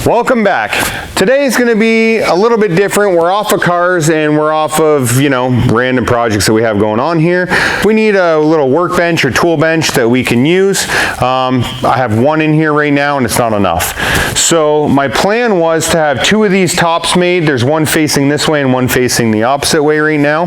Welcome back. Today is going to be a little bit different. We're off of cars and we're off of, random projects that we have going on here. We need a little workbench or tool bench that we can use. I have one in here right now and it's not enough. So my plan was to have two of these tops made. There's one facing this way and one facing the opposite way right now.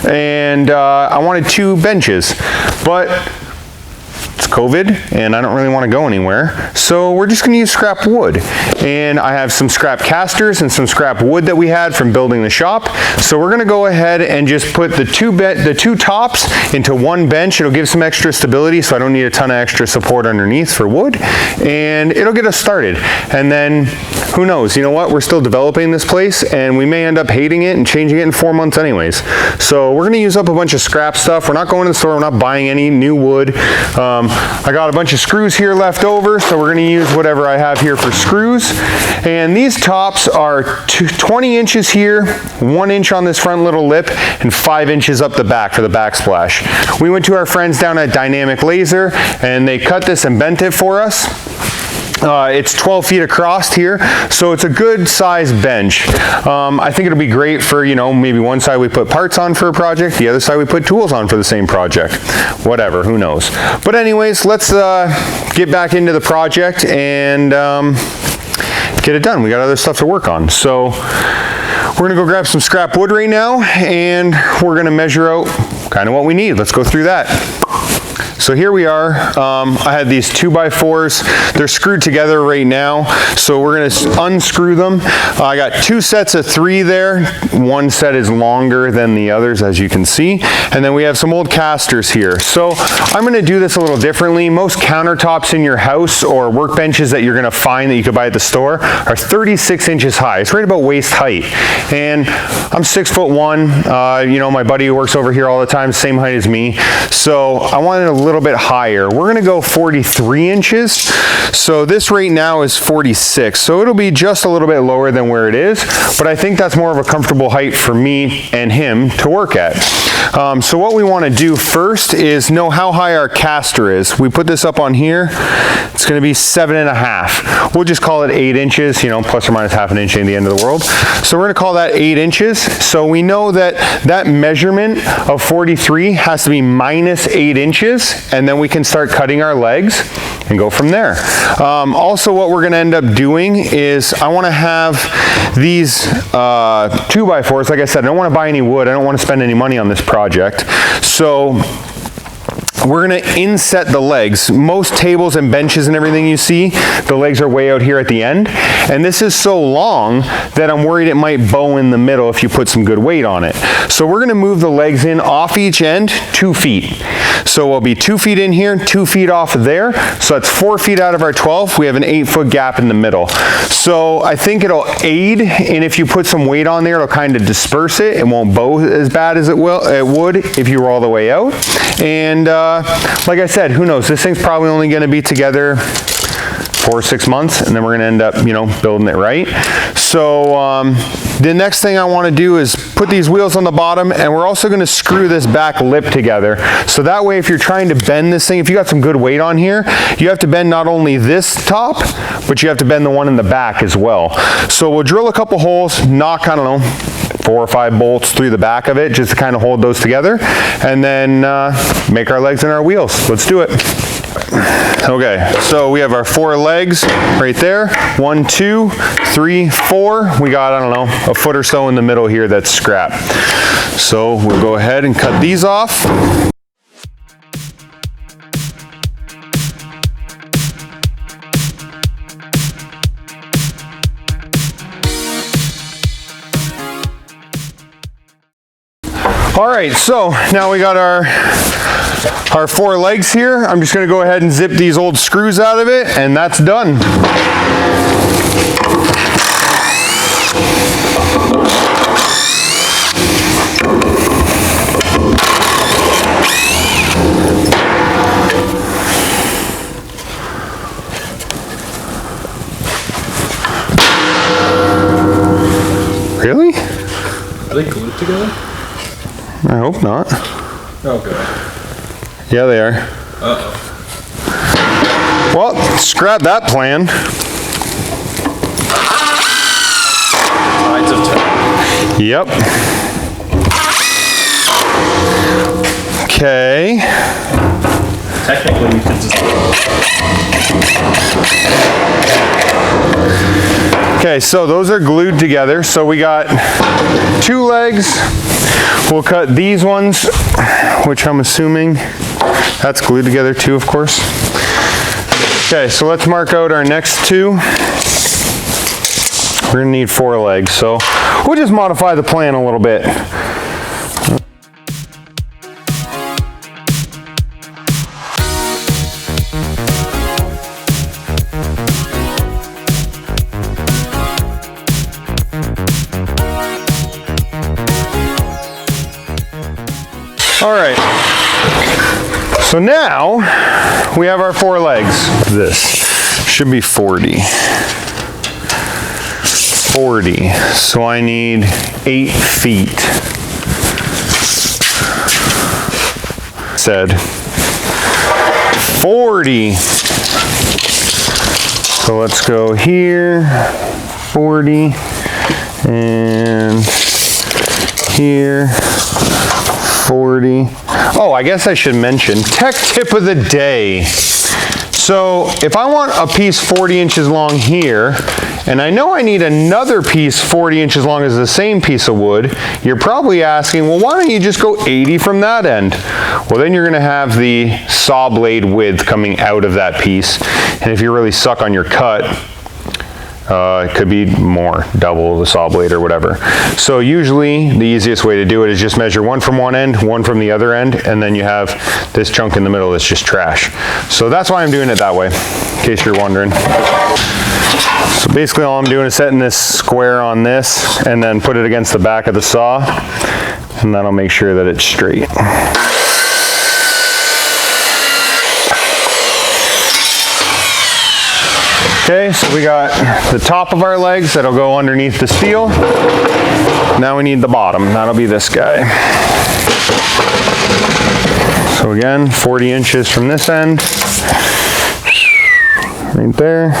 And I wanted two benches, but it's COVID and I don't really want to go anywhere, so we're just going to use scrap wood. And I have some scrap casters and some scrap wood that we had from building the shop, so we're going to go ahead and just put the two tops into one bench. It'll give some extra stability, so I don't need a ton of extra support underneath for wood, and it'll get us started. And then who knows, you know what, we're still developing this place and we may end up hating it and changing it in 4 months anyways. So we're going to use up a bunch of scrap stuff. We're not going to the store, we're not buying any new wood. I got a bunch of screws here left over, so we're going to use whatever I have here for screws. And these tops are 20 inches here, 1 inch on this front little lip, and 5 inches up the back for the backsplash. We went to our friends down at Dynamic Laser and they cut this and bent it for us. It's 12 feet across here, so it's a good size bench. I think it'll be great for, maybe one side we put parts on for a project, the other side we put tools on for the same project. Whatever, who knows. But anyways, let's get back into the project and get it done. We got other stuff to work on. So we're gonna go grab some scrap wood right now and we're gonna measure out kind of what we need. Let's go through that. So here we are. I had these 2x4s. They're screwed together right now, so we're going to unscrew them. I got two sets of 3 there. One set is longer than the others, as you can see. And then we have some old casters here. So I'm going to do this a little differently. Most countertops in your house or workbenches that you're going to find that you could buy at the store are 36 inches high. It's right about waist height. And I'm 6'1". My buddy who works over here all the time, same height as me. So I wanted a little bit higher. We're going to go 43 inches. So this right now is 46. So it'll be just a little bit lower than where it is, but I think that's more of a comfortable height for me and him to work at. So what we want to do first is know how high our caster is. We put this up on here. It's going to be 7.5. We'll just call it 8 inches, plus or minus half an inch ain't the end of the world. So we're going to call that 8 inches. So we know that that measurement of 43 has to be minus 8 inches, and then we can start cutting our legs and go from there. Also, what we're going to end up doing is I want to have these 2x4s. Like I said, I don't want to buy any wood. I don't want to spend any money on this project. So we're going to inset the legs. Most tables and benches and everything you see, the legs are way out here at the end. And this is so long that I'm worried it might bow in the middle if you put some good weight on it. So we're going to move the legs in off each end 2 feet. So we'll be 2 feet in here, 2 feet off of there. So that's 4 feet out of our 12. We have an 8-foot gap in the middle. So I think it'll aid, and if you put some weight on there, it'll kind of disperse it. It won't bow as bad as it would if you were all the way out. And like I said, who knows? This thing's probably only going to be together 4 or 6 months, and then we're going to end up, building it right. So the next thing I want to do is put these wheels on the bottom, and we're also going to screw this back lip together. So that way, if you're trying to bend this thing, if you got some good weight on here, you have to bend not only this top, but you have to bend the one in the back as well. So we'll drill a couple holes, knock, 4 or 5 bolts through the back of it just to kind of hold those together, and then make our legs and our wheels. Let's do it. Okay, so we have our 4 legs right there. 1, 2, 3, 4. We got, a foot or so in the middle here that's scrap. So we'll go ahead and cut these off. All right, so now we got our 4 legs here. I'm just going to go ahead and zip these old screws out of it, and that's done. Really? Are they glued together? I hope not. Oh, good. Yeah, they are. Uh-oh. Well, scrap that plan. sides of tow. Yep. Okay. Technically, you could just... Okay, so those are glued together. So we got 2 legs. We'll cut these ones, which I'm assuming that's glued together too, of course. Okay, so let's mark out our next 2. We're gonna need 4 legs, so we'll just modify the plan a little bit. All right, so now we have our 4 legs. This should be 40. 40, so I need 8 feet. Said 40. So let's go here, 40, and here, 40. Oh, I guess I should mention, tech tip of the day. So if I want a piece 40 inches long here, and I know I need another piece 40 inches long as the same piece of wood, you're probably asking, well, why don't you just go 80 from that end? Well, then you're gonna have the saw blade width coming out of that piece. And if you really suck on your cut, it could be more, double the saw blade or whatever. So usually the easiest way to do it is just measure 1 from one end, 1 from the other end, and then you have this chunk in the middle that's just trash. So that's why I'm doing it that way, in case you're wondering. So basically all I'm doing is setting this square on this and then put it against the back of the saw, and that'll make sure that it's straight. Okay, so we got the top of our legs that'll go underneath the steel. Now we need the bottom, that'll be this guy. So again, 40 inches from this end, right there.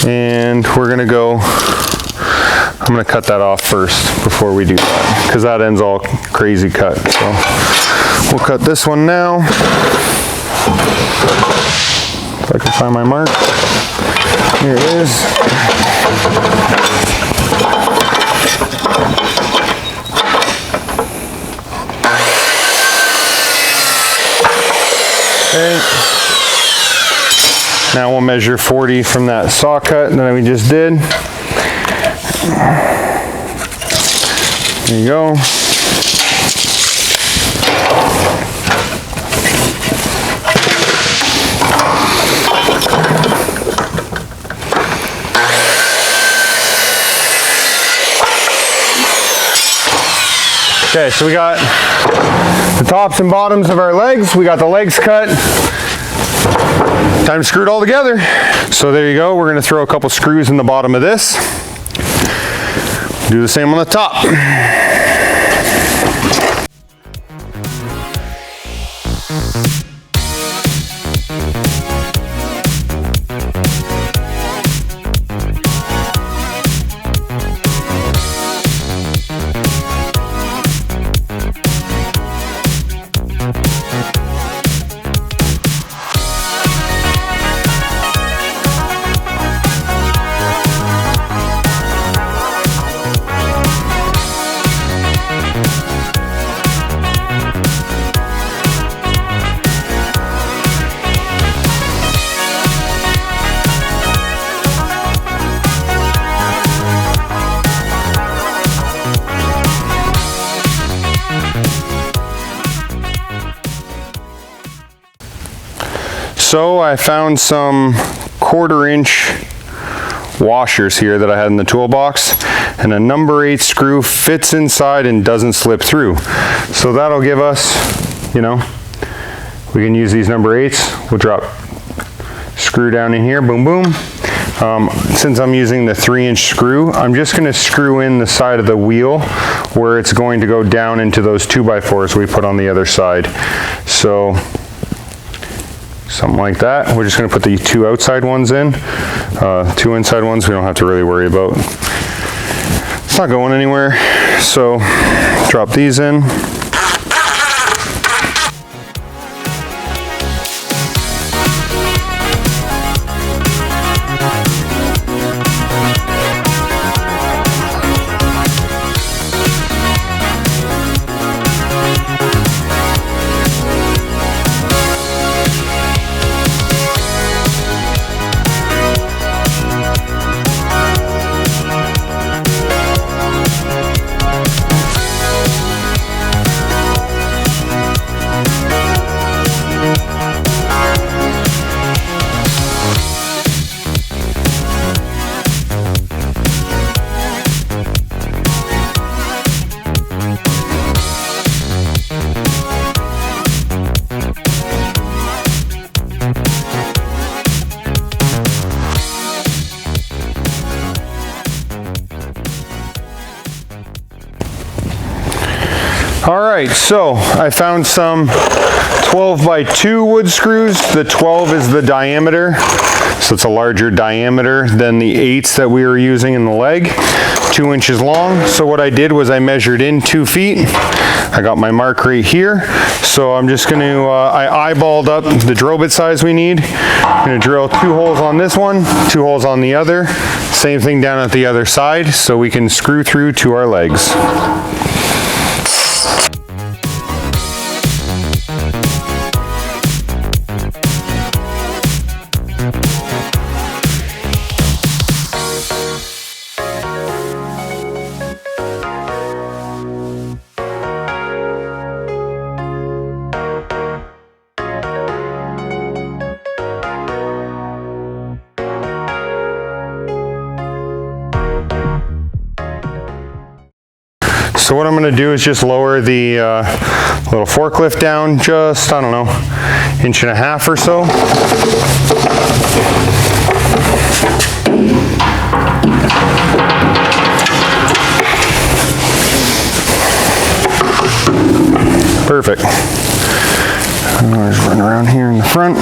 And we're gonna go, I'm gonna cut that off first before we do that, because that end's all crazy cut. So we'll cut this one now. If I can find my mark. Here it is. Okay. Now we'll measure 40 from that saw cut that we just did. There you go. Okay, so we got the tops and bottoms of our legs. We got the legs cut. Time to screw it all together. So there you go. We're going to throw a couple screws in the bottom of this. Do the same on the top. So I found some 1/4 inch washers here that I had in the toolbox, and a number 8 screw fits inside and doesn't slip through. So that'll give us, you know, we can use these number 8s. We'll drop screw down in here, boom, boom. Since I'm using the 3-inch screw, I'm just going to screw in the side of the wheel where it's going to go down into those 2x4s we put on the other side. So something like that. We're just going to put the 2 outside ones in. 2 inside ones we don't have to really worry about. it's not going anywhere. So drop these in. All right, so I found some 12 by 2 wood screws. The 12 is the diameter, so it's a larger diameter than the 8s that we were using in the leg. 2 inches long. So what I did was I measured in 2 feet. I got my mark right here. So I'm just going to, I eyeballed up the drill bit size we need. I'm going to drill 2 holes on this one, 2 holes on the other. Same thing down at the other side so we can screw through to our legs. So what I'm going to do is just lower the little forklift down just, I don't know, 1.5 inches or so. Perfect. I'll just run around here in the front,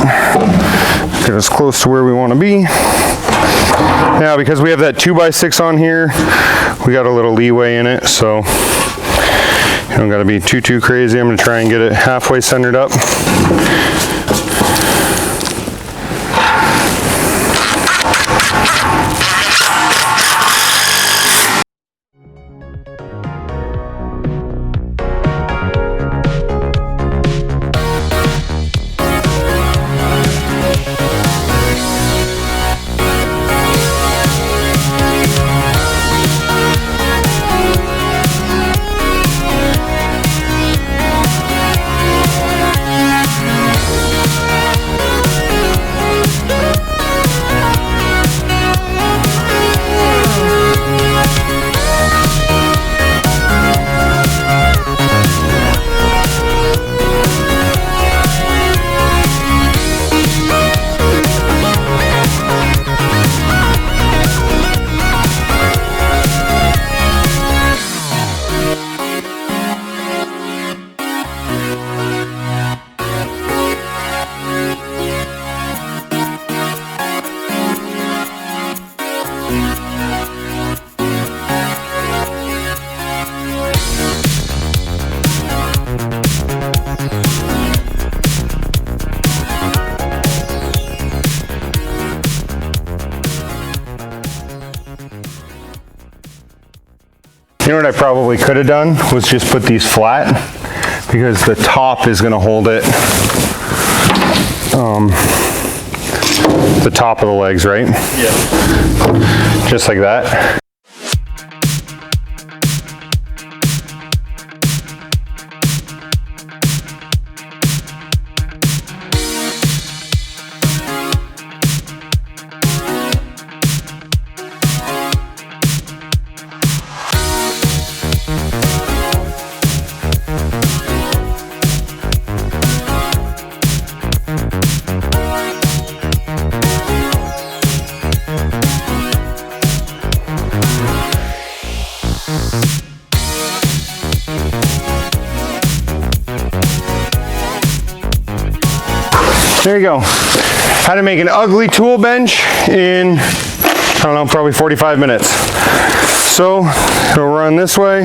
get us close to where we want to be. Now, because we have that 2x6 on here, we got a little leeway in it, so you don't got to be too crazy. I'm going to try and get it halfway centered up. You know what I probably could have done was just put these flat, because the top is going to hold it, the top of the legs, right? Yeah. Just like that. There you go. How to make an ugly tool bench in, I don't know, probably 45 minutes. So it'll run this way.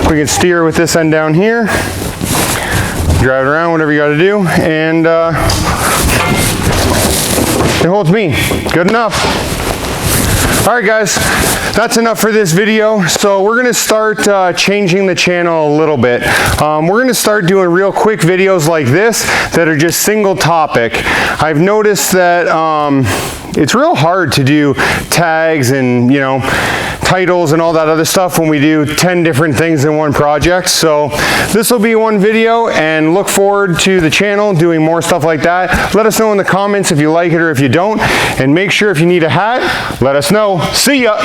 We can steer with this end down here, drive it around, whatever you got to do, and it holds me. Good enough. All right, guys, that's enough for this video. So we're gonna start changing the channel a little bit. We're gonna start doing real quick videos like this that are just single topic. I've noticed that it's real hard to do tags and, you know, titles and all that other stuff when we do 10 different things in one project. So this will be one video, and look forward to the channel doing more stuff like that. Let us know in the comments if you like it or if you don't, and make sure if you need a hat, let us know. See ya.